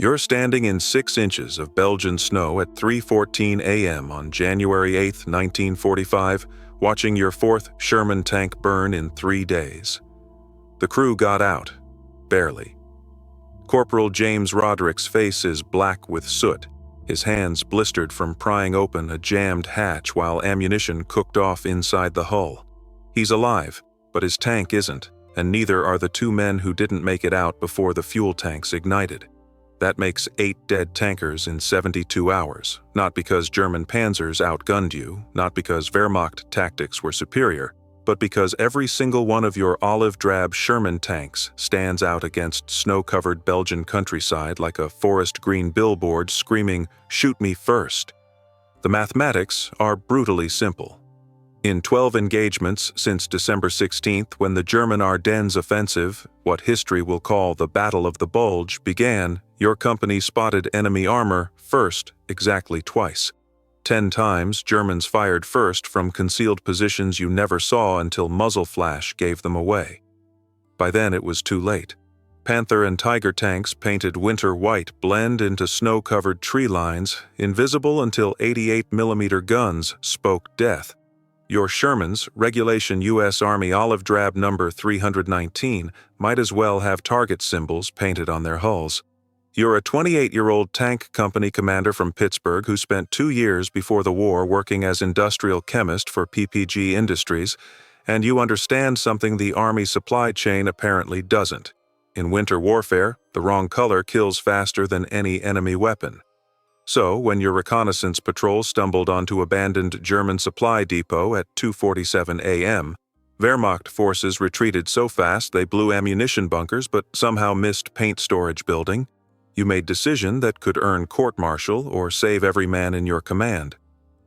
You're standing in 6 inches of Belgian snow at 3:14 a.m. on January 8, 1945, watching your 4th Sherman tank burn in 3 days. The crew got out, barely. Corporal James Roderick's face is black with soot, his hands blistered from prying open a jammed hatch while ammunition cooked off inside the hull. He's alive, but his tank isn't, and neither are the 2 men who didn't make it out before the fuel tanks ignited. That makes 8 dead tankers in 72 hours, not because German panzers outgunned you, not because Wehrmacht tactics were superior, but because every single one of your olive-drab Sherman tanks stands out against snow-covered Belgian countryside like a forest green billboard screaming, "Shoot me first." The mathematics are brutally simple. In 12 engagements since December 16th, when the German Ardennes Offensive, what history will call the Battle of the Bulge, began, your company spotted enemy armor first exactly twice. 10 times, Germans fired first from concealed positions you never saw until muzzle flash gave them away. By then it was too late. Panther and Tiger tanks painted winter white blend into snow-covered tree lines, invisible until 88mm guns spoke death. Your Shermans, regulation U.S. Army olive drab number 319, might as well have target symbols painted on their hulls. You're a 28-year-old tank company commander from Pittsburgh who spent 2 years before the war working as industrial chemist for PPG Industries, and you understand something the Army supply chain apparently doesn't. In winter warfare, the wrong color kills faster than any enemy weapon. So, when your reconnaissance patrol stumbled onto abandoned German supply depot at 2:47 a.m., Wehrmacht forces retreated so fast they blew ammunition bunkers but somehow missed paint storage building. You made decision that could earn court-martial or save every man in your command.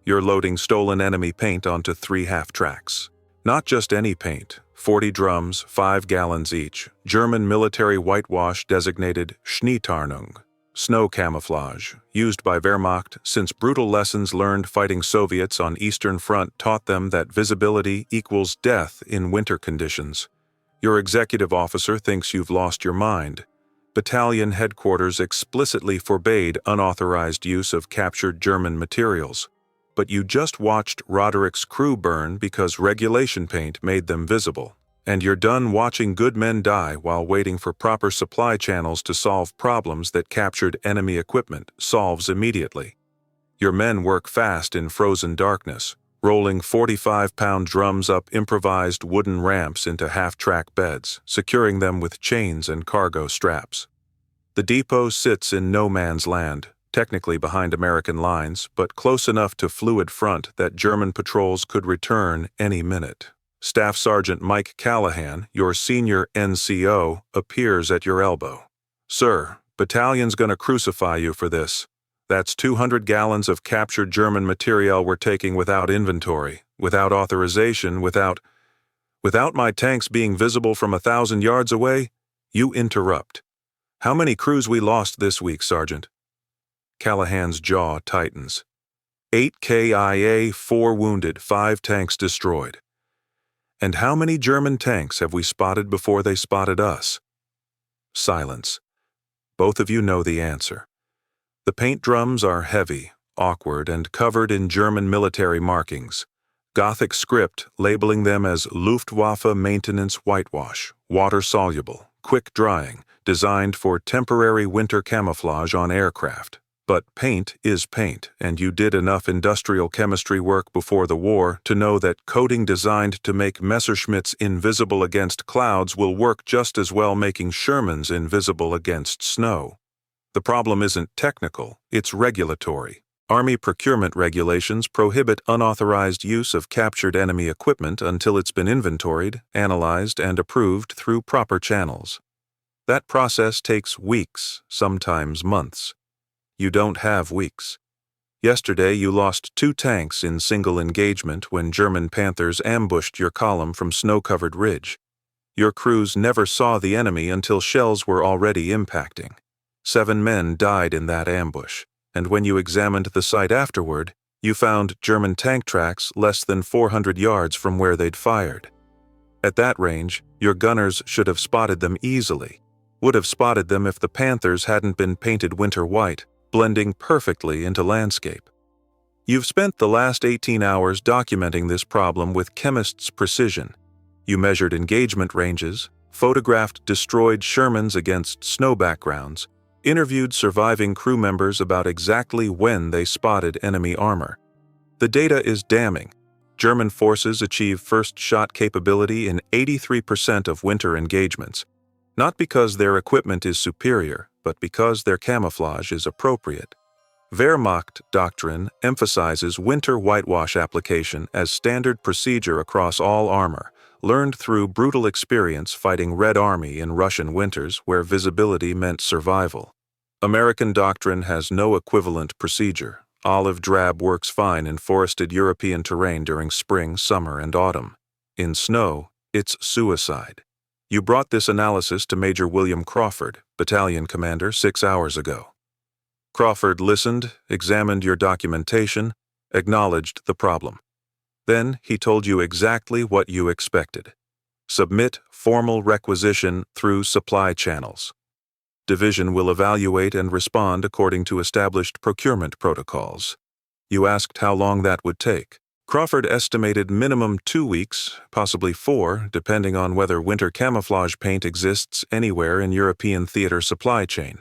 You're loading stolen enemy paint onto 3 half-tracks. Not just any paint, 40 drums, 5 gallons each, German military whitewash designated Schneetarnung, snow camouflage, used by Wehrmacht since brutal lessons learned fighting Soviets on Eastern Front taught them that visibility equals death in winter conditions. Your executive officer thinks you've lost your mind. Battalion headquarters explicitly forbade unauthorized use of captured German materials. But you just watched Roderick's crew burn because regulation paint made them visible. And you're done watching good men die while waiting for proper supply channels to solve problems that captured enemy equipment solves immediately. Your men work fast in frozen darkness, rolling 45-pound drums up improvised wooden ramps into half-track beds, securing them with chains and cargo straps. The depot sits in no man's land, technically behind American lines, but close enough to fluid front that German patrols could return any minute. Staff Sergeant Mike Callahan, your senior NCO, appears at your elbow. "Sir, battalion's gonna crucify you for this. That's 200 gallons of captured German material we're taking without inventory, without authorization, without my tanks being visible from 1,000 yards away." You interrupt. "How many crews we lost this week, Sergeant?" Callahan's jaw tightens. 8 KIA, 4 wounded, 5 tanks destroyed. "And how many German tanks have we spotted before they spotted us?" Silence. Both of you know the answer. The paint drums are heavy, awkward, and covered in German military markings. Gothic script labeling them as Luftwaffe maintenance whitewash, water-soluble, quick-drying, designed for temporary winter camouflage on aircraft. But paint is paint, and you did enough industrial chemistry work before the war to know that coating designed to make Messerschmitts invisible against clouds will work just as well making Shermans invisible against snow. The problem isn't technical, it's regulatory. Army procurement regulations prohibit unauthorized use of captured enemy equipment until it's been inventoried, analyzed, and approved through proper channels. That process takes weeks, sometimes months. You don't have weeks. Yesterday you lost 2 tanks in single engagement when German Panthers ambushed your column from snow-covered ridge. Your crews never saw the enemy until shells were already impacting. 7 men died in that ambush, and when you examined the site afterward, you found German tank tracks less than 400 yards from where they'd fired. At that range, your gunners should have spotted them easily. Would have spotted them if the Panthers hadn't been painted winter white, blending perfectly into landscape. You've spent the last 18 hours documenting this problem with chemist's precision. You measured engagement ranges, photographed destroyed Shermans against snow backgrounds, interviewed surviving crew members about exactly when they spotted enemy armor. The data is damning. German forces achieve first-shot capability in 83% of winter engagements, not because their equipment is superior, but because their camouflage is appropriate. Wehrmacht doctrine emphasizes winter whitewash application as standard procedure across all armor, learned through brutal experience fighting Red Army in Russian winters where visibility meant survival. American doctrine has no equivalent procedure. Olive drab works fine in forested European terrain during spring, summer, and autumn. In snow, it's suicide. You brought this analysis to Major William Crawford, battalion commander, 6 hours ago. Crawford listened, examined your documentation, acknowledged the problem. Then he told you exactly what you expected. Submit formal requisition through supply channels. Division will evaluate and respond according to established procurement protocols. You asked how long that would take. Crawford estimated minimum 2 weeks, possibly 4, depending on whether winter camouflage paint exists anywhere in European theater supply chain.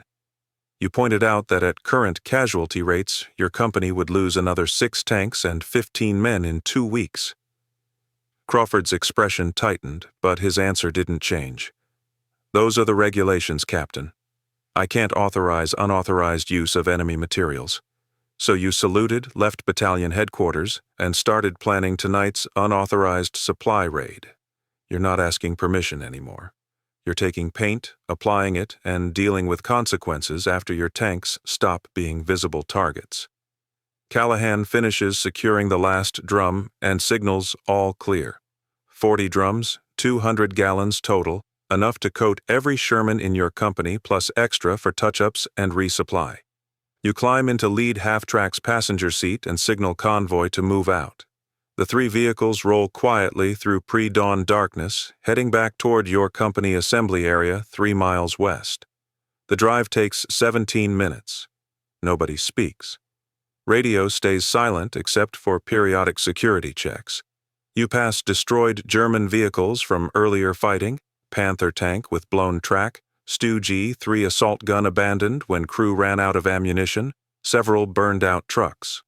You pointed out that at current casualty rates, your company would lose another 6 tanks and 15 men in 2 weeks. Crawford's expression tightened, but his answer didn't change. Those are the regulations, Captain. I can't authorize unauthorized use of enemy materials. So you saluted, left battalion headquarters, and started planning tonight's unauthorized supply raid. You're not asking permission anymore. You're taking paint, applying it, and dealing with consequences after your tanks stop being visible targets. Callahan finishes securing the last drum and signals all clear. 40 drums, 200 gallons total, enough to coat every Sherman in your company plus extra for touch-ups and resupply. You climb into lead half-track's passenger seat and signal convoy to move out. The 3 vehicles roll quietly through pre-dawn darkness, heading back toward your company assembly area 3 miles west. The drive takes 17 minutes. Nobody speaks. Radio stays silent except for periodic security checks. You pass destroyed German vehicles from earlier fighting, Panther tank with blown track, Stu G 3 assault gun abandoned when crew ran out of ammunition, several burned-out trucks.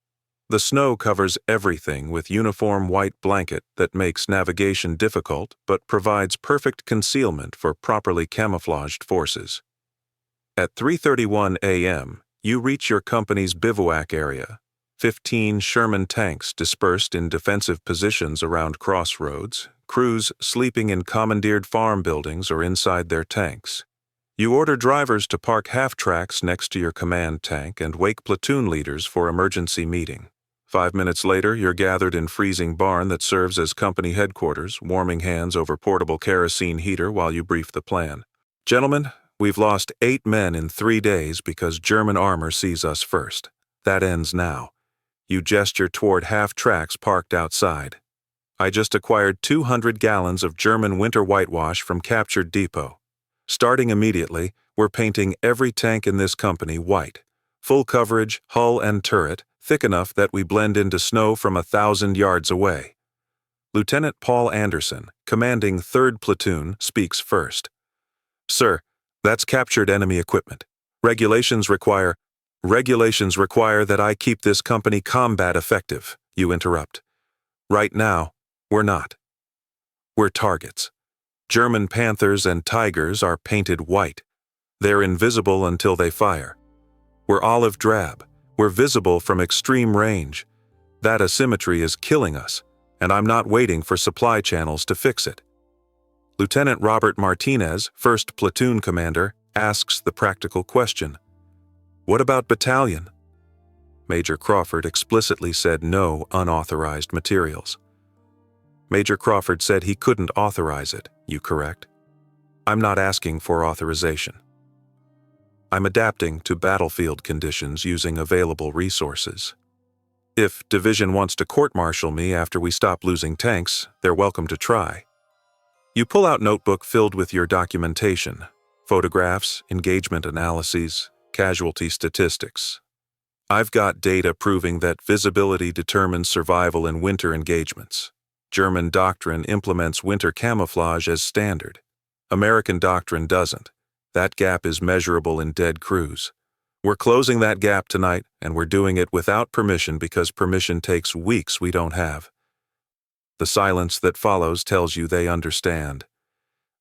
The snow covers everything with uniform white blanket that makes navigation difficult but provides perfect concealment for properly camouflaged forces. At 3:31 a.m., you reach your company's bivouac area. 15 Sherman tanks dispersed in defensive positions around crossroads, crews sleeping in commandeered farm buildings or inside their tanks. You order drivers to park half-tracks next to your command tank and wake platoon leaders for emergency meeting. 5 minutes later, you're gathered in freezing barn that serves as company headquarters, warming hands over portable kerosene heater while you brief the plan. Gentlemen, we've lost 8 men in 3 days because German armor sees us first. That ends now. You gesture toward half-tracks parked outside. I just acquired 200 gallons of German winter whitewash from captured depot. Starting immediately, we're painting every tank in this company white. Full coverage, hull and turret, thick enough that we blend into snow from 1,000 yards away. Lieutenant Paul Anderson, commanding 3rd Platoon, speaks first. Sir, that's captured enemy equipment. Regulations require that I keep this company combat effective, you interrupt. Right now, we're not. We're targets. German Panthers and Tigers are painted white. They're invisible until they fire. We're olive drab. We're visible from extreme range. That asymmetry is killing us, and I'm not waiting for supply channels to fix it. Lieutenant Robert Martinez, 1st Platoon Commander, asks the practical question. What about battalion? Major Crawford explicitly said no unauthorized materials. Major Crawford said he couldn't authorize it, you correct? I'm not asking for authorization. I'm adapting to battlefield conditions using available resources. If Division wants to court-martial me after we stop losing tanks, they're welcome to try. You pull out notebook filled with your documentation. Photographs, engagement analyses, casualty statistics. I've got data proving that visibility determines survival in winter engagements. German doctrine implements winter camouflage as standard. American doctrine doesn't. That gap is measurable in dead crews. We're closing that gap tonight, and we're doing it without permission because permission takes weeks we don't have. The silence that follows tells you they understand.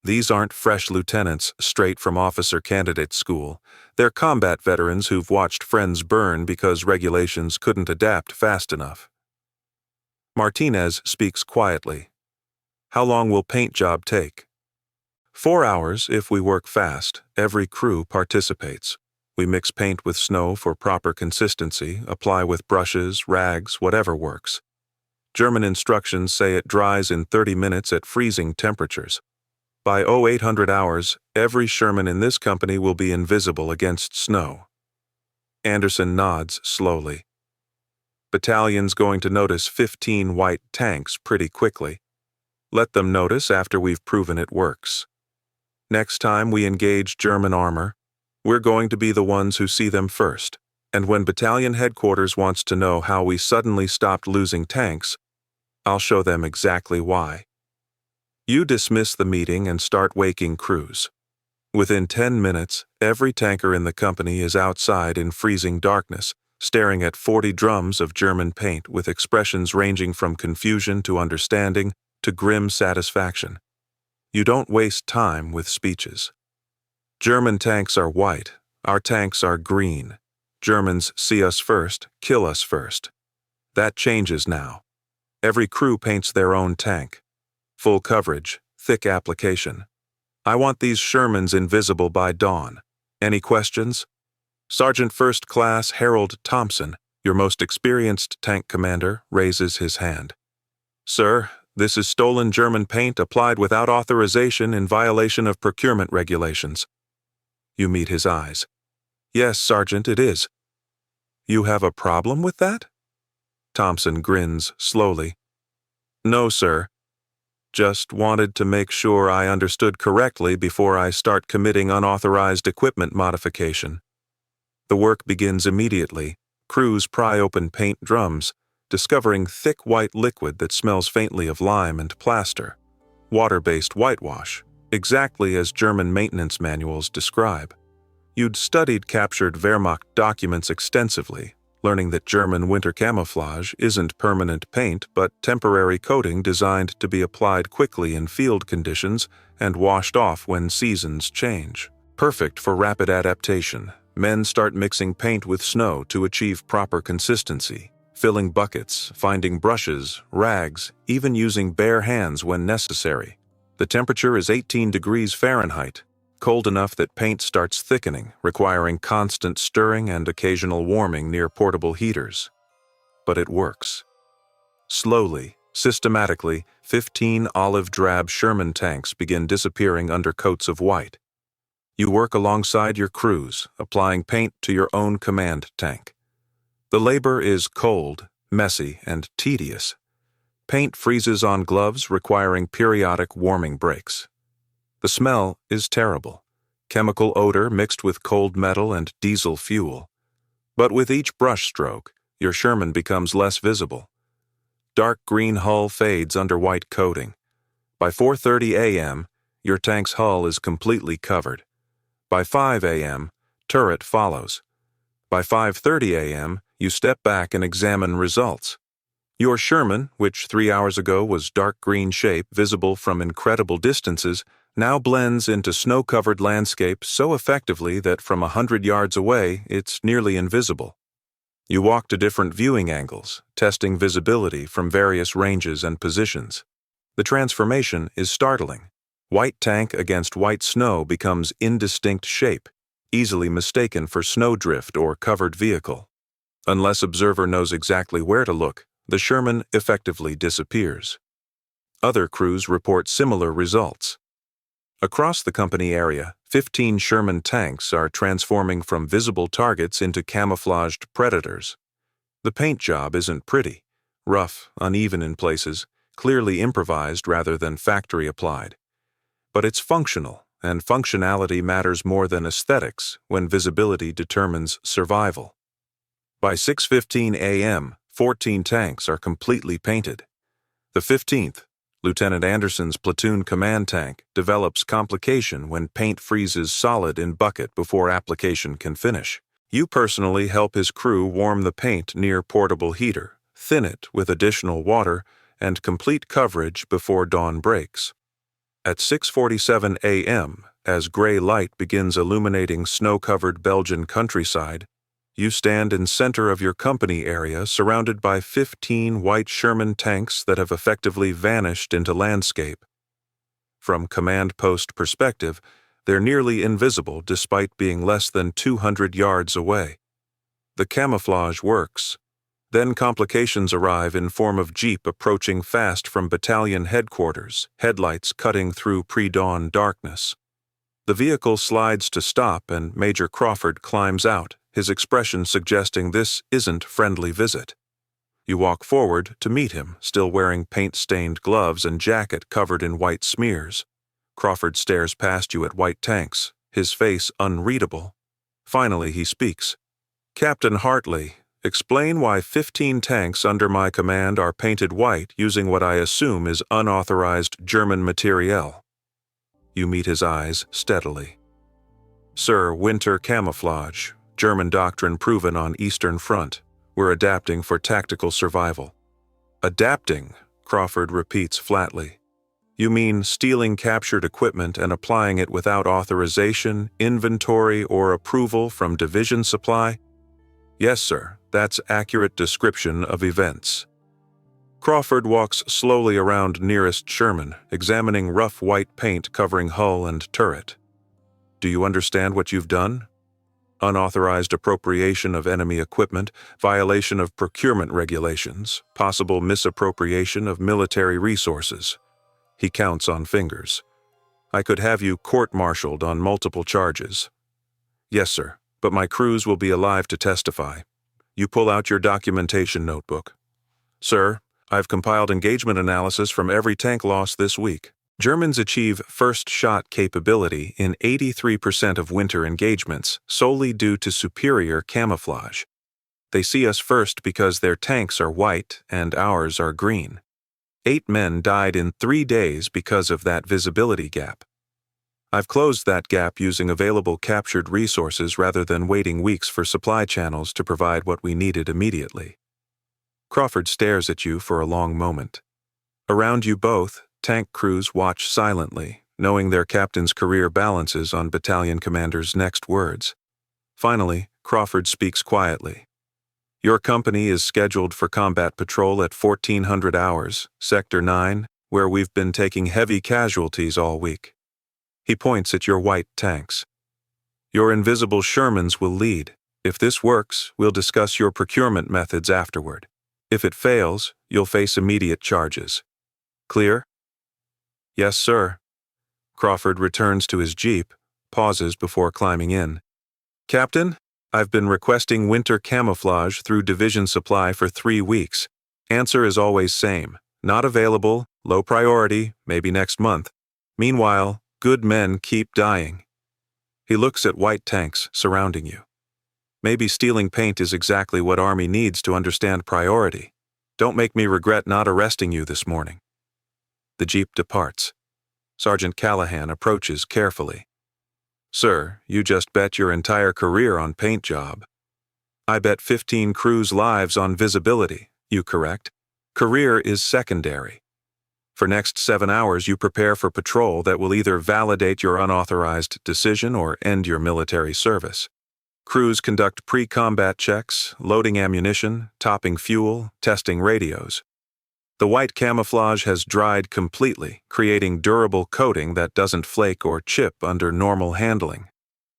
These aren't fresh lieutenants straight from officer candidate school. They're combat veterans who've watched friends burn because regulations couldn't adapt fast enough. Martinez speaks quietly. How long will paint job take? 4 hours if we work fast. Every crew participates. We mix paint with snow for proper consistency, apply with brushes, rags, whatever works. German instructions say it dries in 30 minutes at freezing temperatures. By 0800 hours, every Sherman in this company will be invisible against snow. Anderson nods slowly. Battalion's going to notice 15 white tanks pretty quickly. Let them notice after we've proven it works. Next time we engage German armor, we're going to be the ones who see them first. And when battalion headquarters wants to know how we suddenly stopped losing tanks, I'll show them exactly why. You dismiss the meeting and start waking crews. Within 10 minutes, every tanker in the company is outside in freezing darkness, staring at 40 drums of German paint with expressions ranging from confusion to understanding to grim satisfaction. You don't waste time with speeches. German tanks are white, our tanks are green. Germans see us first, kill us first. That changes now. Every crew paints their own tank. Full coverage, thick application. I want these Shermans invisible by dawn. Any questions? Sergeant First Class Harold Thompson, your most experienced tank commander, raises his hand. Sir, this is stolen German paint applied without authorization in violation of procurement regulations. You meet his eyes. Yes, Sergeant, it is. You have a problem with that? Thompson grins slowly. No, sir. Just wanted to make sure I understood correctly before I start committing unauthorized equipment modification. The work begins immediately. Crews pry open paint drums, discovering thick white liquid that smells faintly of lime and plaster. Water-based whitewash, exactly as German maintenance manuals describe. You'd studied captured Wehrmacht documents extensively, learning that German winter camouflage isn't permanent paint but temporary coating designed to be applied quickly in field conditions and washed off when seasons change. Perfect for rapid adaptation, men start mixing paint with snow to achieve proper consistency, filling buckets, finding brushes, rags, even using bare hands when necessary. The temperature is 18 degrees Fahrenheit, cold enough that paint starts thickening, requiring constant stirring and occasional warming near portable heaters. But it works. Slowly, systematically, 15 olive drab Sherman tanks begin disappearing under coats of white. You work alongside your crews, applying paint to your own command tank. The labor is cold, messy, and tedious. Paint freezes on gloves, requiring periodic warming breaks. The smell is terrible. Chemical odor mixed with cold metal and diesel fuel. But with each brush stroke, your Sherman becomes less visible. Dark green hull fades under white coating. By 4:30 a.m., your tank's hull is completely covered. By 5 a.m., turret follows. By 5:30 a.m., you step back and examine results. Your Sherman, which 3 hours ago was dark green shape visible from incredible distances, now blends into snow-covered landscape so effectively that from 100 yards away, it's nearly invisible. You walk to different viewing angles, testing visibility from various ranges and positions. The transformation is startling. White tank against white snow becomes indistinct shape, easily mistaken for snowdrift or covered vehicle. Unless observer knows exactly where to look, the Sherman effectively disappears. Other crews report similar results. Across the company area, 15 Sherman tanks are transforming from visible targets into camouflaged predators. The paint job isn't pretty, rough, uneven in places, clearly improvised rather than factory applied. But it's functional, and functionality matters more than aesthetics when visibility determines survival. By 6:15 a.m., 14 tanks are completely painted. The 15th, Lieutenant Anderson's platoon command tank, develops complication when paint freezes solid in bucket before application can finish. You personally help his crew warm the paint near portable heater, thin it with additional water, and complete coverage before dawn breaks. At 6:47 a.m., as gray light begins illuminating snow-covered Belgian countryside, you stand in center of your company area surrounded by 15 white Sherman tanks that have effectively vanished into landscape. From command post perspective, they're nearly invisible despite being less than 200 yards away. The camouflage works. Then complications arrive in form of Jeep approaching fast from battalion headquarters, headlights cutting through pre-dawn darkness. The vehicle slides to stop and Major Crawford climbs out, his expression suggesting this isn't friendly visit. You walk forward to meet him, still wearing paint-stained gloves and jacket covered in white smears. Crawford stares past you at white tanks, his face unreadable. Finally he speaks. "Captain Hartley, explain why 15 tanks under my command are painted white using what I assume is unauthorized German materiel." You meet his eyes steadily. "Sir, winter camouflage. German doctrine proven on Eastern Front. We're adapting for tactical survival." "Adapting," Crawford repeats flatly. "You mean stealing captured equipment and applying it without authorization, inventory, or approval from division supply?" "Yes, sir. That's accurate description of events." Crawford walks slowly around nearest Sherman, examining rough white paint covering hull and turret. "Do you understand what you've done? Unauthorized appropriation of enemy equipment, violation of procurement regulations, possible misappropriation of military resources." He counts on fingers. "I could have you court-martialed on multiple charges." "Yes, sir, but my crews will be alive to testify." You pull out your documentation notebook. "Sir, I've compiled engagement analysis from every tank loss this week. Germans achieve first-shot capability in 83% of winter engagements solely due to superior camouflage. They see us first because their tanks are white and ours are green. 8 men died in 3 days because of that visibility gap. I've closed that gap using available captured resources rather than waiting weeks for supply channels to provide what we needed immediately." Crawford stares at you for a long moment. Around you both, tank crews watch silently, knowing their captain's career balances on battalion commander's next words. Finally, Crawford speaks quietly. "Your company is scheduled for combat patrol at 1400 hours, Sector 9, where we've been taking heavy casualties all week." He points at your white tanks. "Your invisible Shermans will lead. If this works, we'll discuss your procurement methods afterward. If it fails, you'll face immediate charges. Clear?" "Yes, sir." Crawford returns to his jeep, pauses before climbing in. "Captain, I've been requesting winter camouflage through division supply for 3 weeks. Answer is always same. Not available, low priority, maybe next month. Meanwhile, good men keep dying." He looks at white tanks surrounding you. "Maybe stealing paint is exactly what Army needs to understand priority. Don't make me regret not arresting you this morning." The jeep departs. Sergeant Callahan approaches carefully. "Sir, you just bet your entire career on paint job." "I bet 15 crews' lives on visibility, you correct? Career is secondary. For next 7 hours you prepare for patrol that will either validate your unauthorized decision or end your military service. Crews conduct pre-combat checks, loading ammunition, topping fuel, testing radios. The white camouflage has dried completely, creating durable coating that doesn't flake or chip under normal handling.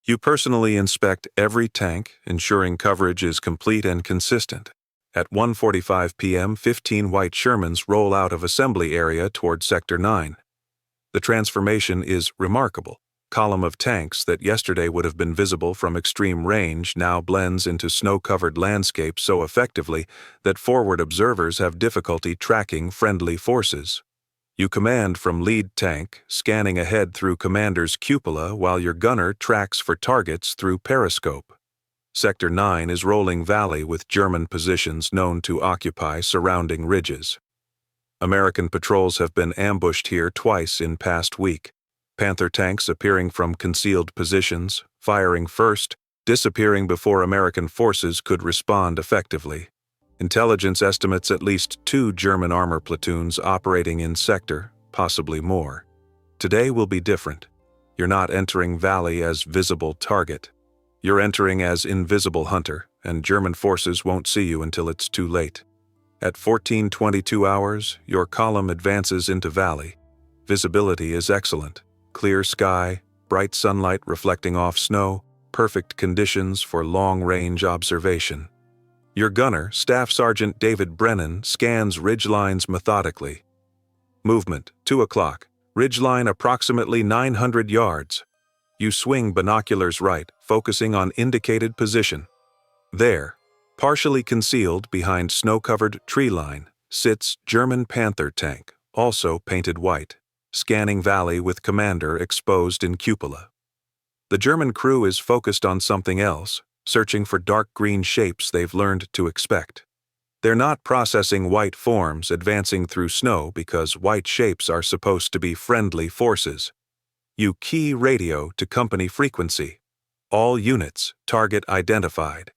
You personally inspect every tank, ensuring coverage is complete and consistent. At 1:45 p.m., 15 white Shermans roll out of assembly area toward Sector 9. The transformation is remarkable. Column of tanks that yesterday would have been visible from extreme range now blends into snow-covered landscape so effectively that forward observers have difficulty tracking friendly forces. You command from lead tank, scanning ahead through commander's cupola while your gunner tracks for targets through periscope. Sector 9 is rolling valley with German positions known to occupy surrounding ridges. American patrols have been ambushed here twice in past week. Panther tanks appearing from concealed positions, firing first, disappearing before American forces could respond effectively. Intelligence estimates at least 2 German armor platoons operating in sector, possibly more. Today will be different. You're not entering valley as visible target. You're entering as invisible hunter, and German forces won't see you until it's too late. At 14:22 hours, your column advances into valley. Visibility is excellent. Clear sky, bright sunlight reflecting off snow, perfect conditions for long-range observation. Your gunner, Staff Sergeant David Brennan, scans ridgelines methodically. Movement, 2 o'clock. Ridgeline approximately 900 yards. You swing binoculars right, focusing on indicated position. There, partially concealed behind snow-covered tree line, sits German Panther tank, also painted white, scanning valley with commander exposed in cupola. The German crew is focused on something else, searching for dark green shapes they've learned to expect. They're not processing white forms advancing through snow because white shapes are supposed to be friendly forces. You key radio to company frequency. All units, target identified.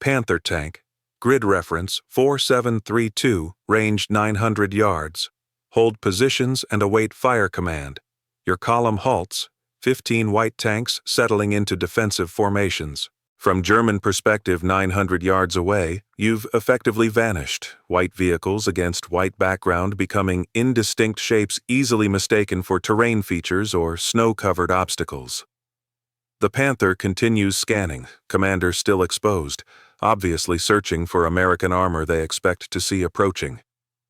Panther tank, grid reference 4732, range 900 yards. Hold positions and await fire command. Your column halts, 15 white tanks settling into defensive formations. From German perspective 900 yards away, you've effectively vanished, white vehicles against white background becoming indistinct shapes easily mistaken for terrain features or snow-covered obstacles. The Panther continues scanning, commander still exposed, obviously searching for American armor they expect to see approaching.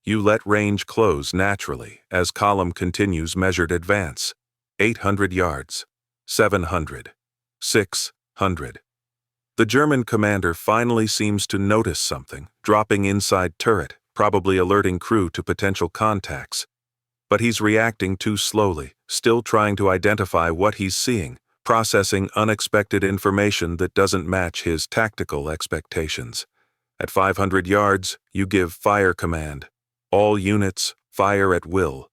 You let range close naturally as column continues measured advance. 800 yards, 700, 600. The German commander finally seems to notice something, dropping inside turret, probably alerting crew to potential contacts. But he's reacting too slowly, still trying to identify what he's seeing, processing unexpected information that doesn't match his tactical expectations. At 500 yards, you give fire command. All units, fire at will.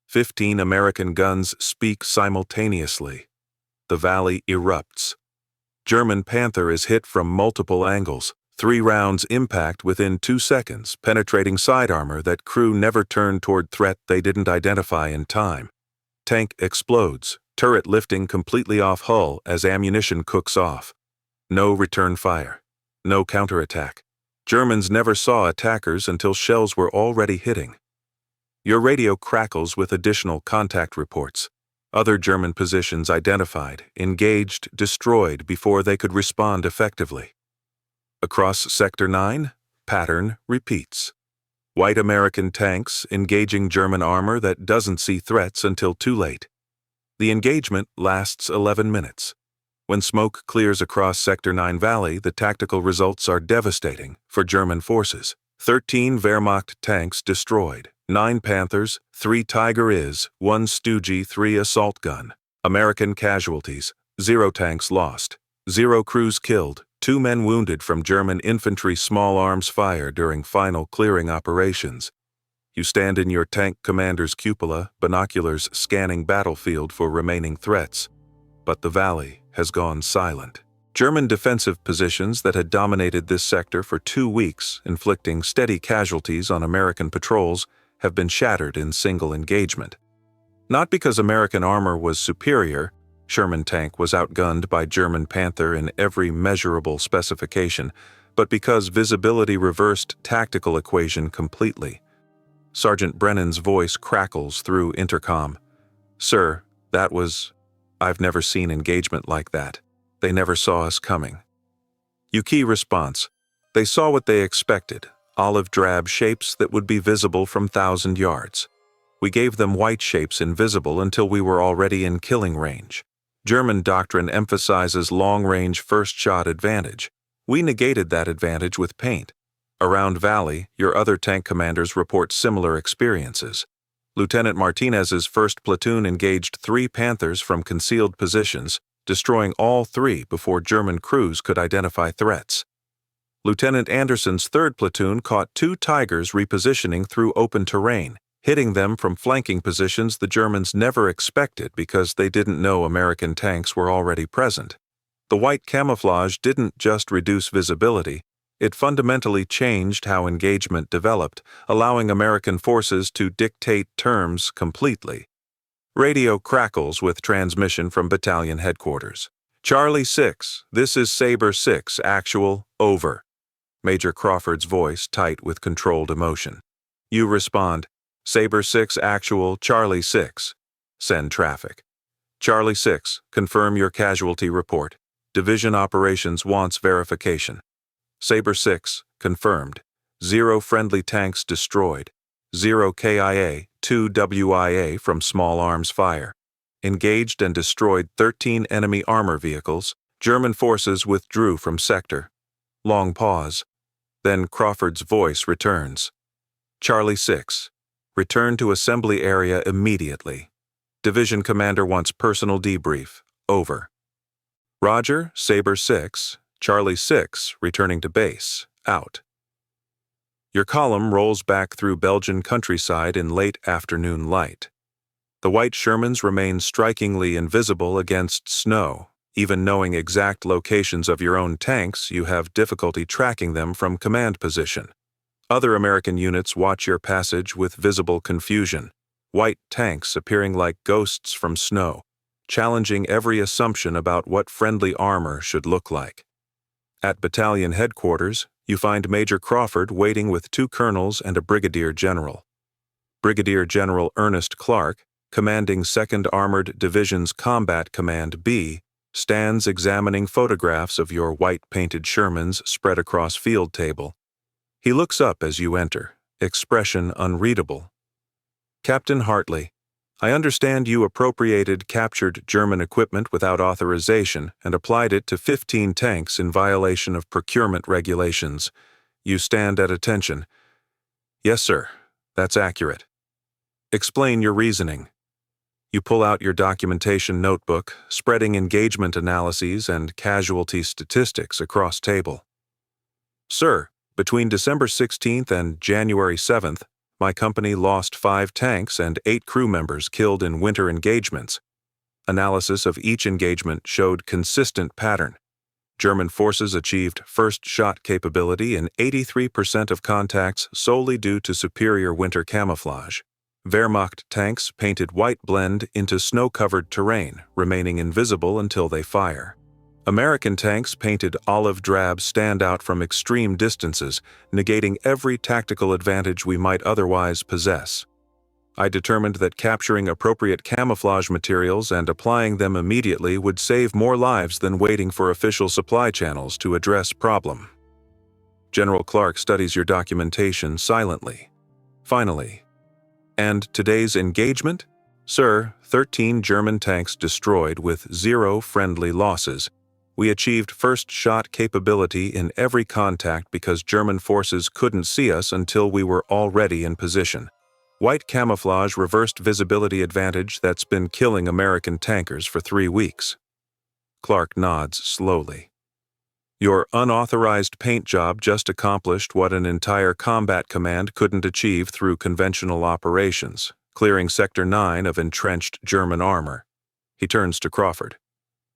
15 American guns speak simultaneously. The valley erupts. German Panther is hit from multiple angles. 3 rounds impact within 2 seconds, penetrating side armor that crew never turned toward threat they didn't identify in time. Tank explodes, turret lifting completely off hull as ammunition cooks off. No return fire. No counterattack. Germans never saw attackers until shells were already hitting. Your radio crackles with additional contact reports. Other German positions identified, engaged, destroyed before they could respond effectively. Across Sector 9, pattern repeats. White American tanks engaging German armor that doesn't see threats until too late. The engagement lasts 11 minutes. When smoke clears across Sector 9 Valley, the tactical results are devastating for German forces. 13 Wehrmacht tanks destroyed. 9 Panthers, 3 Tiger Is, 1 Stoogie, 3 assault gun. American casualties, 0 tanks lost. 0 crews killed, 2 men wounded from German infantry small arms fire during final clearing operations. You stand in your tank commander's cupola, binoculars scanning battlefield for remaining threats. But the valley has gone silent. German defensive positions that had dominated this sector for 2 weeks, inflicting steady casualties on American patrols, have been shattered in single engagement. Not because American armor was superior, Sherman tank was outgunned by German Panther in every measurable specification, but because visibility reversed tactical equation completely. Sergeant Brennan's voice crackles through intercom. "Sir, that was... I've never seen engagement like that. They never saw us coming." You key response. They saw what they expected. Olive drab shapes that would be visible from 1,000 yards. We gave them white shapes invisible until we were already in killing range. German doctrine emphasizes long-range first-shot advantage. We negated that advantage with paint. Around Valley, your other tank commanders report similar experiences. Lieutenant Martinez's first platoon engaged 3 Panthers from concealed positions, destroying all 3 before German crews could identify threats. Lieutenant Anderson's 3rd platoon caught 2 Tigers repositioning through open terrain, hitting them from flanking positions the Germans never expected because they didn't know American tanks were already present. The white camouflage didn't just reduce visibility, it fundamentally changed how engagement developed, allowing American forces to dictate terms completely. Radio crackles with transmission from battalion headquarters. Charlie 6, this is Sabre 6, actual, over. Major Crawford's voice tight with controlled emotion. You respond, Sabre 6, actual, Charlie 6. Send traffic. Charlie 6, confirm your casualty report. Division Operations wants verification. Sabre 6, confirmed. 0 friendly tanks destroyed. 0 KIA, 2 WIA from small arms fire. Engaged and destroyed 13 enemy armor vehicles. German forces withdrew from sector. Long pause. Then Crawford's voice returns. Charlie 6, return to assembly area immediately. Division commander wants personal debrief. Over. Roger, Sabre 6, Charlie 6, returning to base. Out. Your column rolls back through Belgian countryside in late afternoon light. The white Shermans remain strikingly invisible against snow. Even knowing exact locations of your own tanks, you have difficulty tracking them from command position. Other American units watch your passage with visible confusion. White tanks appearing like ghosts from snow, challenging every assumption about what friendly armor should look like. At battalion headquarters, you find Major Crawford waiting with 2 colonels and a brigadier general. Brigadier General Ernest Clark, commanding 2nd Armored Division's Combat Command B, stands examining photographs of your white-painted Shermans spread across field table. He looks up as you enter, expression unreadable. Captain Hartley, I understand you appropriated captured German equipment without authorization and applied it to 15 tanks in violation of procurement regulations. You stand at attention. Yes, sir. That's accurate. Explain your reasoning. You pull out your documentation notebook, spreading engagement analyses and casualty statistics across table. Sir, between December 16th and January 7th, my company lost 5 tanks and 8 crew members killed in winter engagements. Analysis of each engagement showed consistent pattern. German forces achieved first shot capability in 83% of contacts solely due to superior winter camouflage. Wehrmacht tanks painted white blend into snow-covered terrain, remaining invisible until they fire. American tanks painted olive drab stand out from extreme distances, negating every tactical advantage we might otherwise possess. I determined that capturing appropriate camouflage materials and applying them immediately would save more lives than waiting for official supply channels to address problem. General Clark studies your documentation silently. Finally, and today's engagement? Sir, 13 German tanks destroyed with 0 friendly losses. We achieved first shot capability in every contact because German forces couldn't see us until we were already in position. White camouflage reversed visibility advantage that's been killing American tankers for 3 weeks. Clark nods slowly. Your unauthorized paint job just accomplished what an entire combat command couldn't achieve through conventional operations, clearing Sector 9 of entrenched German armor. He turns to Crawford.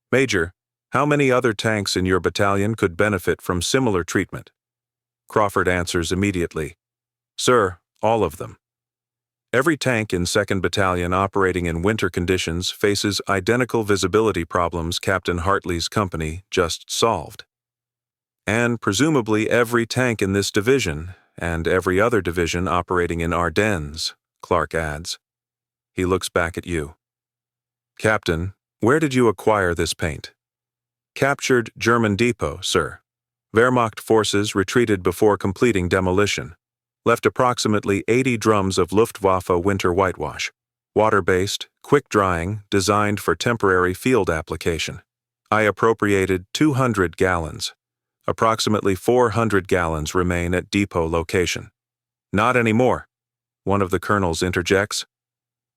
Major, how many other tanks in your battalion could benefit from similar treatment? Crawford answers immediately. Sir, all of them. Every tank in 2nd Battalion operating in winter conditions faces identical visibility problems Captain Hartley's company just solved. And presumably every tank in this division, and every other division operating in Ardennes, Clark adds. He looks back at you. Captain, where did you acquire this paint? Captured German depot, sir. Wehrmacht forces retreated before completing demolition. Left approximately 80 drums of Luftwaffe winter whitewash. Water-based, quick-drying, designed for temporary field application. I appropriated 200 gallons. Approximately 400 gallons remain at depot location. Not anymore, one of the colonels interjects.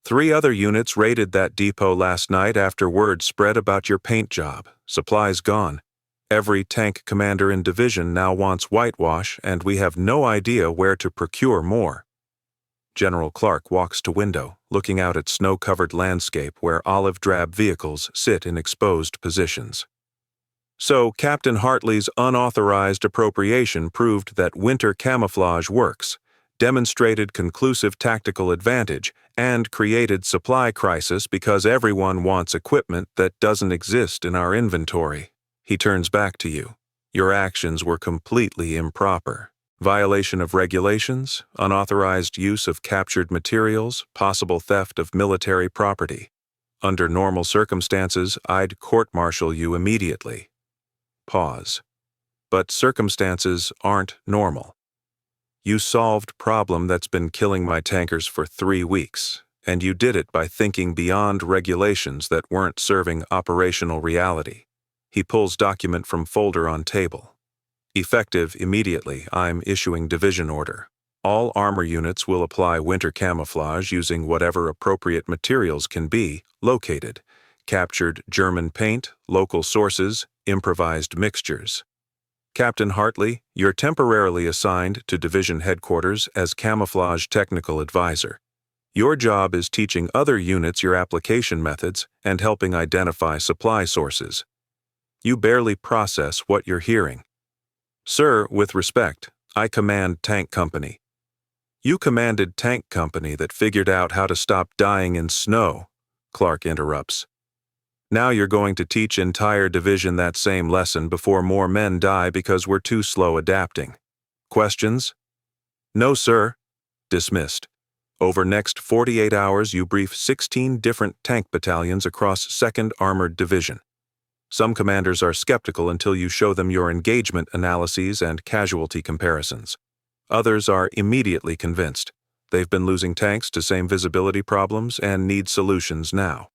3 other units raided that depot last night after word spread about your paint job. Supplies gone. Every tank commander in division now wants whitewash, and we have no idea where to procure more. General Clark walks to window, looking out at snow-covered landscape where olive drab vehicles sit in exposed positions. So, Captain Hartley's unauthorized appropriation proved that winter camouflage works, demonstrated conclusive tactical advantage, and created supply crisis because everyone wants equipment that doesn't exist in our inventory. He turns back to you. Your actions were completely improper. Violation of regulations, unauthorized use of captured materials, possible theft of military property. Under normal circumstances, I'd court-martial you immediately. Pause. But circumstances aren't normal. You solved problem that's been killing my tankers for 3 weeks, and you did it by thinking beyond regulations that weren't serving operational reality. He pulls document from folder on table. Effective immediately, I'm issuing division order. All armor units will apply winter camouflage using whatever appropriate materials can be located. Captured German paint, local sources, improvised mixtures. Captain Hartley, you're temporarily assigned to Division Headquarters as Camouflage Technical Advisor. Your job is teaching other units your application methods and helping identify supply sources. You barely process what you're hearing. Sir, with respect, I command Tank Company. You commanded Tank Company that figured out how to stop dying in snow, Clark interrupts. Now you're going to teach entire division that same lesson before more men die because we're too slow adapting. Questions? No, sir. Dismissed. Over next 48 hours, you brief 16 different tank battalions across 2nd Armored Division. Some commanders are skeptical until you show them your engagement analyses and casualty comparisons. Others are immediately convinced. They've been losing tanks to same visibility problems and need solutions now.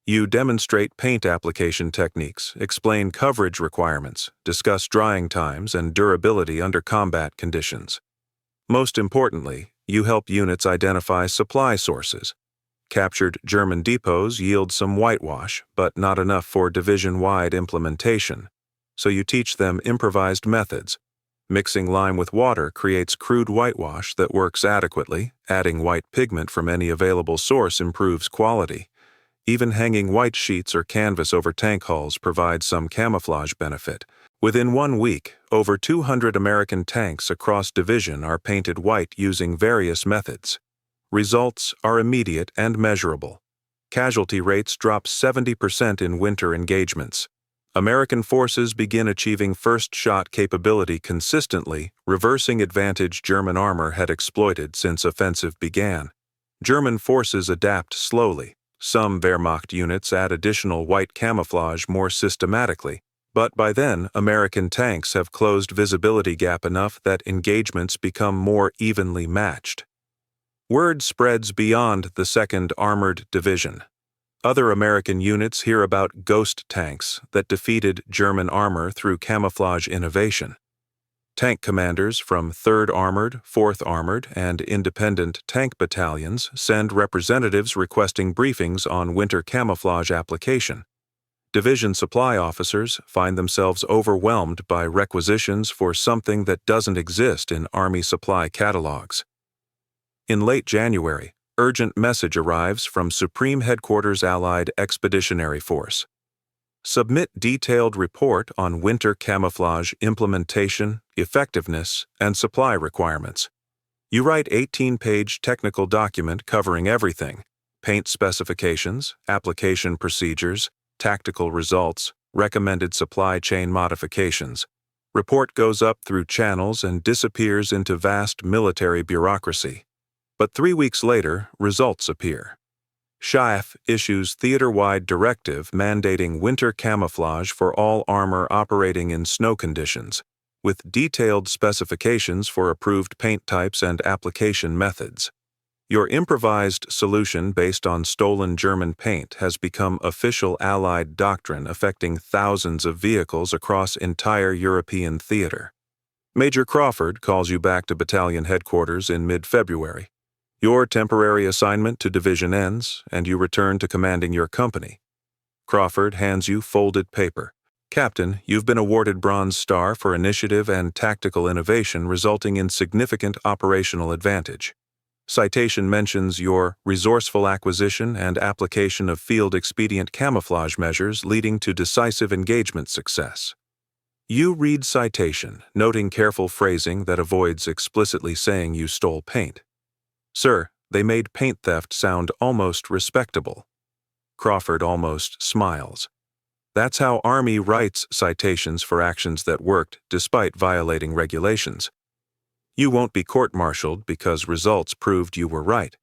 You demonstrate paint application techniques, explain coverage requirements, discuss drying times and durability under combat conditions. Most importantly, you help units identify supply sources. Captured German depots yield some whitewash, but not enough for division-wide implementation. So you teach them improvised methods. Mixing lime with water creates crude whitewash that works adequately. Adding white pigment from any available source improves quality. Even hanging white sheets or canvas over tank hulls provides some camouflage benefit. Within 1 week, over 200 American tanks across division are painted white using various methods. Results are immediate and measurable. Casualty rates drop 70% in winter engagements. American forces begin achieving first-shot capability consistently, reversing advantage German armor had exploited since offensive began. German forces adapt slowly. Some Wehrmacht units add additional white camouflage more systematically, but by then, American tanks have closed visibility gap enough that engagements become more evenly matched. Word spreads beyond the 2nd Armored Division. Other American units hear about ghost tanks that defeated German armor through camouflage innovation. Tank commanders from 3rd Armored, 4th Armored, and independent tank battalions send representatives requesting briefings on winter camouflage application. Division supply officers find themselves overwhelmed by requisitions for something that doesn't exist in Army supply catalogs. In late January, urgent message arrives from Supreme Headquarters Allied Expeditionary Force. Submit detailed report on winter camouflage implementation, effectiveness, and supply requirements. You write 18-page technical document covering everything: paint specifications, application procedures, tactical results, recommended supply chain modifications. Report goes up through channels and disappears into vast military bureaucracy. But 3 weeks later, results appear. SHIAF issues theater-wide directive mandating winter camouflage for all armor operating in snow conditions, with detailed specifications for approved paint types and application methods. Your improvised solution based on stolen German paint has become official Allied doctrine affecting thousands of vehicles across entire European theater. Major Crawford calls you back to battalion headquarters in mid-February. Your temporary assignment to division ends, and you return to commanding your company. Crawford hands you folded paper. Captain, you've been awarded Bronze Star for initiative and tactical innovation resulting in significant operational advantage. Citation mentions your resourceful acquisition and application of field-expedient camouflage measures leading to decisive engagement success. You read citation, noting careful phrasing that avoids explicitly saying you stole paint. Sir, they made paint theft sound almost respectable. Crawford almost smiles. That's how Army writes citations for actions that worked despite violating regulations. You won't be court-martialed because results proved you were right,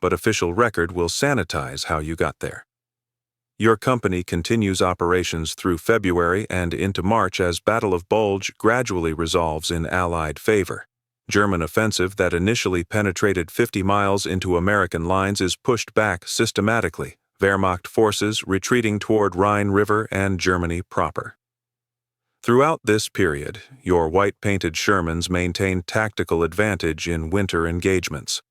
but official record will sanitize how you got there. Your company continues operations through February and into March as Battle of Bulge gradually resolves in Allied favor. German offensive that initially penetrated 50 miles into American lines is pushed back systematically, Wehrmacht forces retreating toward Rhine River and Germany proper. Throughout this period, your white-painted Shermans maintain tactical advantage in winter engagements.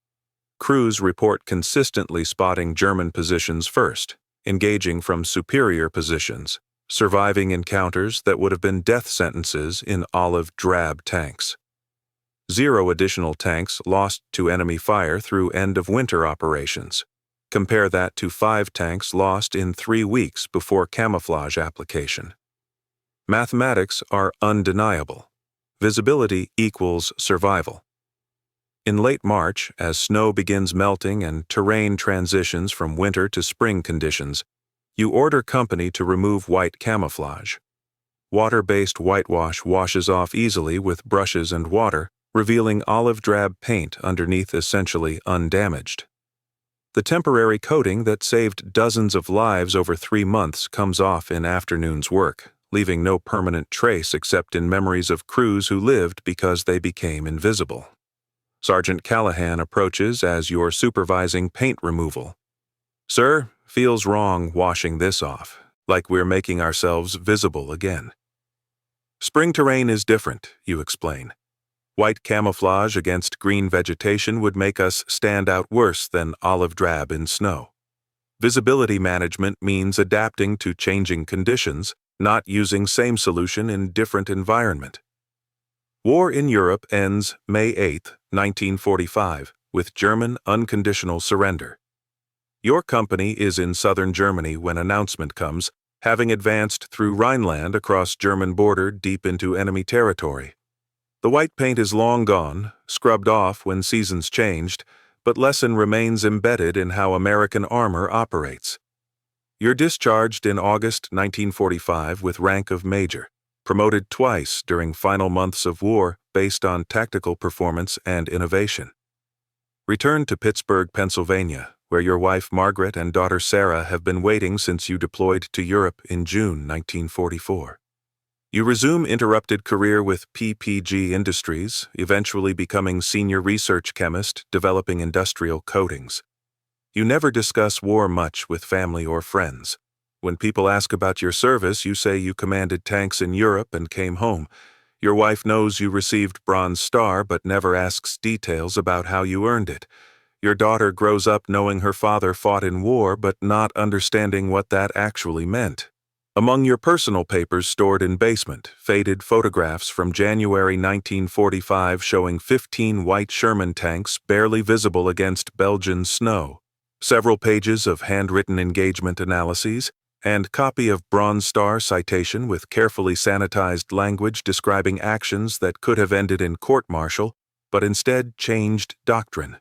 Crews report consistently spotting German positions first, engaging from superior positions, surviving encounters that would have been death sentences in olive drab tanks. 0 additional tanks lost to enemy fire through end-of-winter operations. Compare that to 5 tanks lost in 3 weeks before camouflage application. Mathematics are undeniable. Visibility equals survival. In late March, as snow begins melting and terrain transitions from winter to spring conditions, you order company to remove white camouflage. Water-based whitewash washes off easily with brushes and water, revealing olive drab paint underneath essentially undamaged. The temporary coating that saved dozens of lives over 3 months comes off in afternoon's work, leaving no permanent trace except in memories of crews who lived because they became invisible. Sergeant Callahan approaches as you're supervising paint removal. Sir, feels wrong washing this off, like we're making ourselves visible again. Spring terrain is different, you explain. White camouflage against green vegetation would make us stand out worse than olive drab in snow. Visibility management means adapting to changing conditions, not using same solution in different environment. War in Europe ends May 8, 1945, with German unconditional surrender. Your company is in southern Germany when announcement comes, having advanced through Rhineland across German border deep into enemy territory. The white paint is long gone, scrubbed off when seasons changed, but lesson remains embedded in how American armor operates. You're discharged in August 1945 with rank of major, promoted twice during final months of war based on tactical performance and innovation. Return to Pittsburgh, Pennsylvania, where your wife Margaret and daughter Sarah have been waiting since you deployed to Europe in June 1944. You resume interrupted career with PPG Industries, eventually becoming senior research chemist developing industrial coatings. You never discuss war much with family or friends. When people ask about your service, you say you commanded tanks in Europe and came home. Your wife knows you received Bronze Star but never asks details about how you earned it. Your daughter grows up knowing her father fought in war but not understanding what that actually meant. Among your personal papers stored in basement, faded photographs from January 1945 showing 15 white Sherman tanks barely visible against Belgian snow, several pages of handwritten engagement analyses, and copy of Bronze Star citation with carefully sanitized language describing actions that could have ended in court-martial, but instead changed doctrine.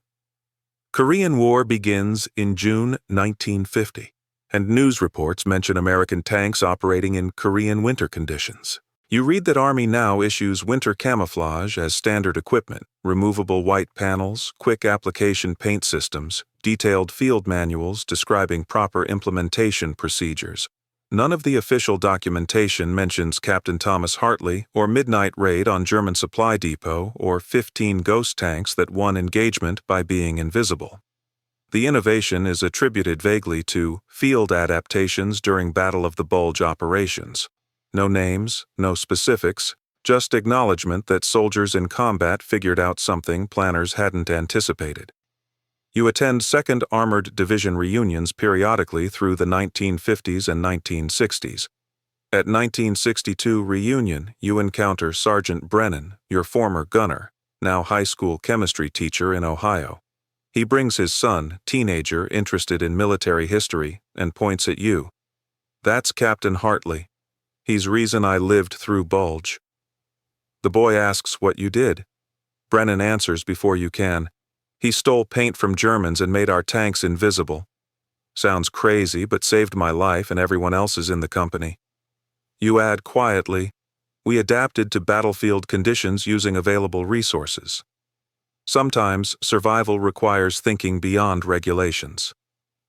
Korean War begins in June 1950. And news reports mention American tanks operating in Korean winter conditions. You read that Army now issues winter camouflage as standard equipment, removable white panels, quick application paint systems, detailed field manuals describing proper implementation procedures. None of the official documentation mentions Captain Thomas Hartley or midnight raid on German supply depot or 15 ghost tanks that won engagement by being invisible. The innovation is attributed vaguely to field adaptations during Battle of the Bulge operations. No names, no specifics, just acknowledgement that soldiers in combat figured out something planners hadn't anticipated. You attend 2nd Armored Division reunions periodically through the 1950s and 1960s. At 1962 reunion, you encounter Sergeant Brennan, your former gunner, now high school chemistry teacher in Ohio. He brings his son, teenager interested in military history, and points at you. That's Captain Hartley. He's reason I lived through Bulge. The boy asks what you did. Brennan answers before you can. He stole paint from Germans and made our tanks invisible. Sounds crazy, but saved my life and everyone else's in the company. You add quietly, we adapted to battlefield conditions using available resources. Sometimes survival requires thinking beyond regulations.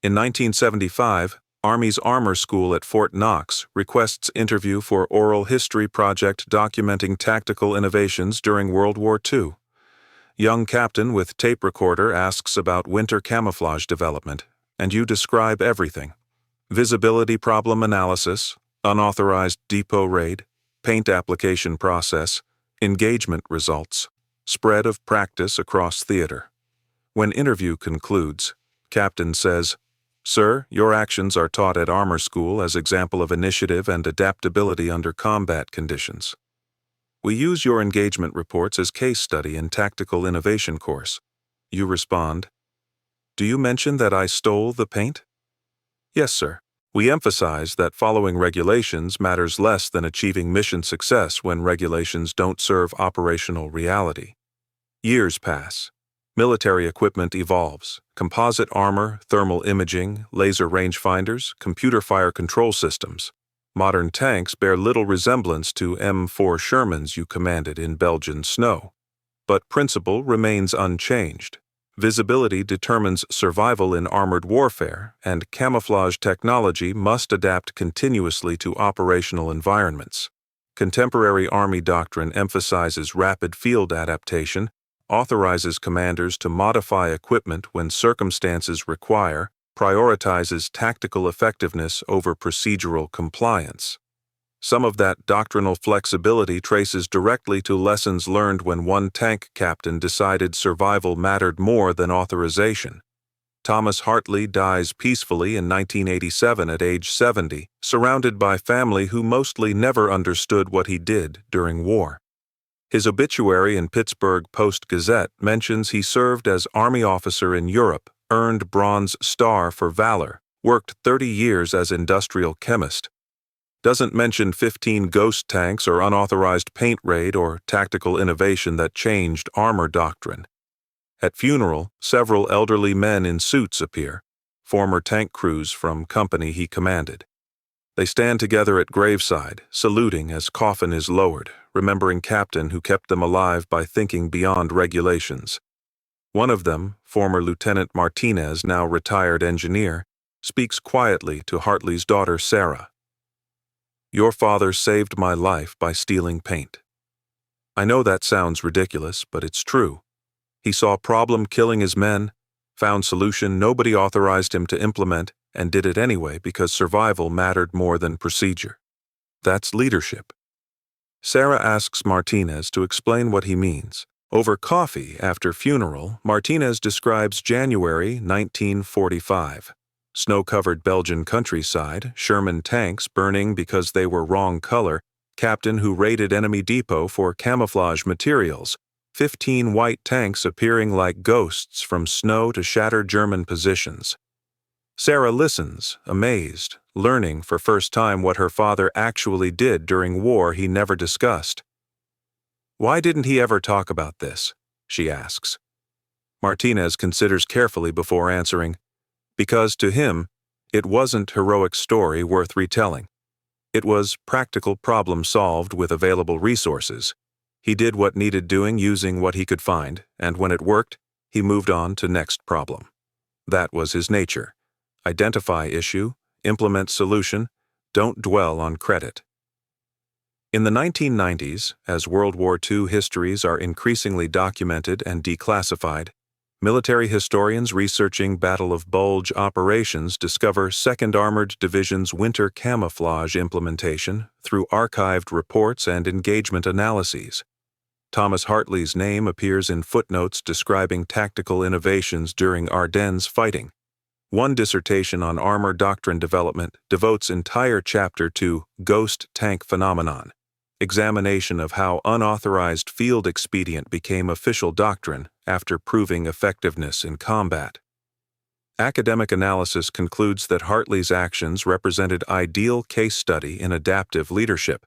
In 1975, Army's Armor School at Fort Knox requests interview for oral history project documenting tactical innovations during World War II. Young captain with tape recorder asks about winter camouflage development, and you describe everything. Visibility problem analysis, unauthorized depot raid, paint application process, engagement results, spread of practice across theater. When interview concludes, captain says, "Sir, your actions are taught at Armor School as example of initiative and adaptability under combat conditions. We use your engagement reports as case study in tactical innovation course." You respond, "Do you mention that I stole the paint?" "Yes, sir. We emphasize that following regulations matters less than achieving mission success when regulations don't serve operational reality." Years pass. Military equipment evolves. Composite armor, thermal imaging, laser rangefinders, computer fire control systems. Modern tanks bear little resemblance to M4 Shermans you commanded in Belgian snow. But principle remains unchanged. Visibility determines survival in armored warfare, and camouflage technology must adapt continuously to operational environments. Contemporary Army doctrine emphasizes rapid field adaptation, authorizes commanders to modify equipment when circumstances require, prioritizes tactical effectiveness over procedural compliance. Some of that doctrinal flexibility traces directly to lessons learned when one tank captain decided survival mattered more than authorization. Thomas Hartley dies peacefully in 1987 at age 70, surrounded by family who mostly never understood what he did during war. His obituary in Pittsburgh Post-Gazette mentions he served as Army officer in Europe, earned Bronze Star for valor, worked 30 years as industrial chemist. Doesn't mention 15 ghost tanks or unauthorized paint raid or tactical innovation that changed armor doctrine. At funeral, several elderly men in suits appear, former tank crews from company he commanded. They stand together at graveside, saluting as coffin is lowered, remembering captain who kept them alive by thinking beyond regulations. One of them, former Lieutenant Martinez, now retired engineer, speaks quietly to Hartley's daughter Sarah. "Your father saved my life by stealing paint. I know that sounds ridiculous, but it's true. He saw problem killing his men, found solution nobody authorized him to implement, and did it anyway because survival mattered more than procedure. That's leadership." Sarah asks Martinez to explain what he means. Over coffee after funeral, Martinez describes January 1945. Snow-covered Belgian countryside, Sherman tanks burning because they were wrong color, captain who raided enemy depot for camouflage materials, 15 white tanks appearing like ghosts from snow to shatter German positions. Sarah listens, amazed, learning for first time what her father actually did during war he never discussed. "Why didn't he ever talk about this?" she asks. Martinez considers carefully before answering, because to him, it wasn't heroic story worth retelling. It was practical problem solved with available resources. He did what needed doing using what he could find, and when it worked, he moved on to next problem. That was his nature. Identify issue, implement solution, don't dwell on credit. In the 1990s, as World War II histories are increasingly documented and declassified, military historians researching Battle of Bulge operations discover 2nd Armored Division's winter camouflage implementation through archived reports and engagement analyses. Thomas Hartley's name appears in footnotes describing tactical innovations during Ardennes fighting. One dissertation on armor doctrine development devotes entire chapter to ghost tank phenomenon, examination of how unauthorized field expedient became official doctrine after proving effectiveness in combat. Academic analysis concludes that Hartley's actions represented ideal case study in adaptive leadership,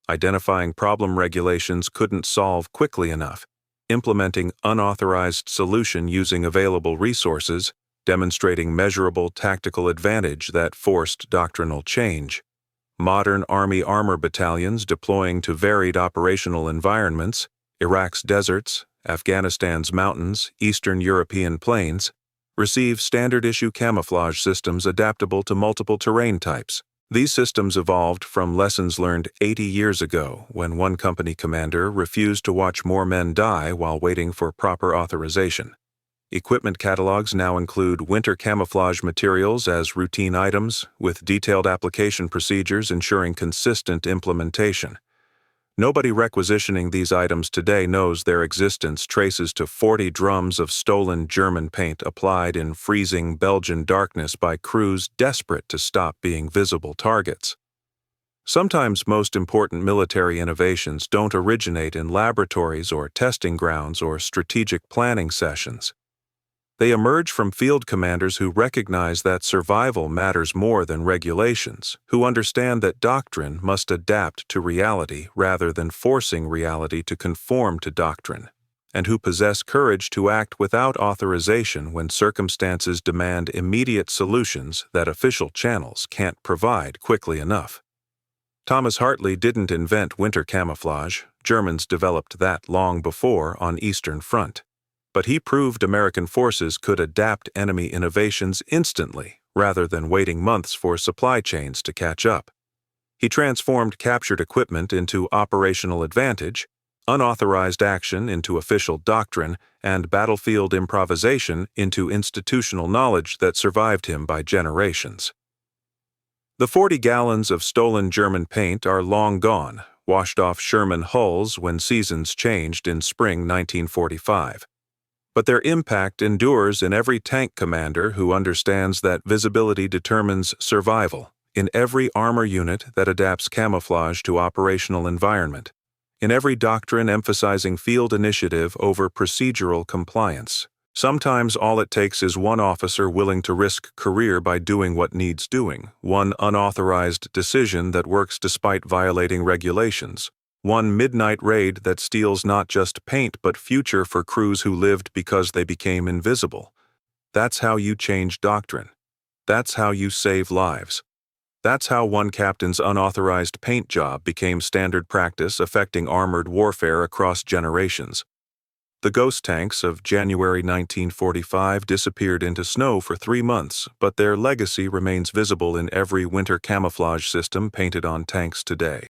identifying problem regulations couldn't solve quickly enough, implementing unauthorized solution using available resources, demonstrating measurable tactical advantage that forced doctrinal change. Modern Army armor battalions deploying to varied operational environments, Iraq's deserts, Afghanistan's mountains, Eastern European plains, receive standard-issue camouflage systems adaptable to multiple terrain types. These systems evolved from lessons learned 80 years ago when one company commander refused to watch more men die while waiting for proper authorization. Equipment catalogs now include winter camouflage materials as routine items, with detailed application procedures ensuring consistent implementation. Nobody requisitioning these items today knows their existence traces to 40 drums of stolen German paint applied in freezing Belgian darkness by crews desperate to stop being visible targets. Sometimes most important military innovations don't originate in laboratories or testing grounds or strategic planning sessions. They emerge from field commanders who recognize that survival matters more than regulations, who understand that doctrine must adapt to reality rather than forcing reality to conform to doctrine, and who possess courage to act without authorization when circumstances demand immediate solutions that official channels can't provide quickly enough. Thomas Hartley didn't invent winter camouflage. Germans developed that long before on Eastern Front. But he proved American forces could adapt enemy innovations instantly rather than waiting months for supply chains to catch up. He transformed captured equipment into operational advantage, unauthorized action into official doctrine, and battlefield improvisation into institutional knowledge that survived him by generations. The 40 gallons of stolen German paint are long gone, washed off Sherman hulls when seasons changed in spring 1945. But their impact endures in every tank commander who understands that visibility determines survival, in every armor unit that adapts camouflage to operational environment, in every doctrine emphasizing field initiative over procedural compliance. Sometimes all it takes is one officer willing to risk career by doing what needs doing, one unauthorized decision that works despite violating regulations, one midnight raid that steals not just paint but future for crews who lived because they became invisible. That's how you change doctrine. That's how you save lives. That's how one captain's unauthorized paint job became standard practice affecting armored warfare across generations. The ghost tanks of January 1945 disappeared into snow for 3 months, but their legacy remains visible in every winter camouflage system painted on tanks today.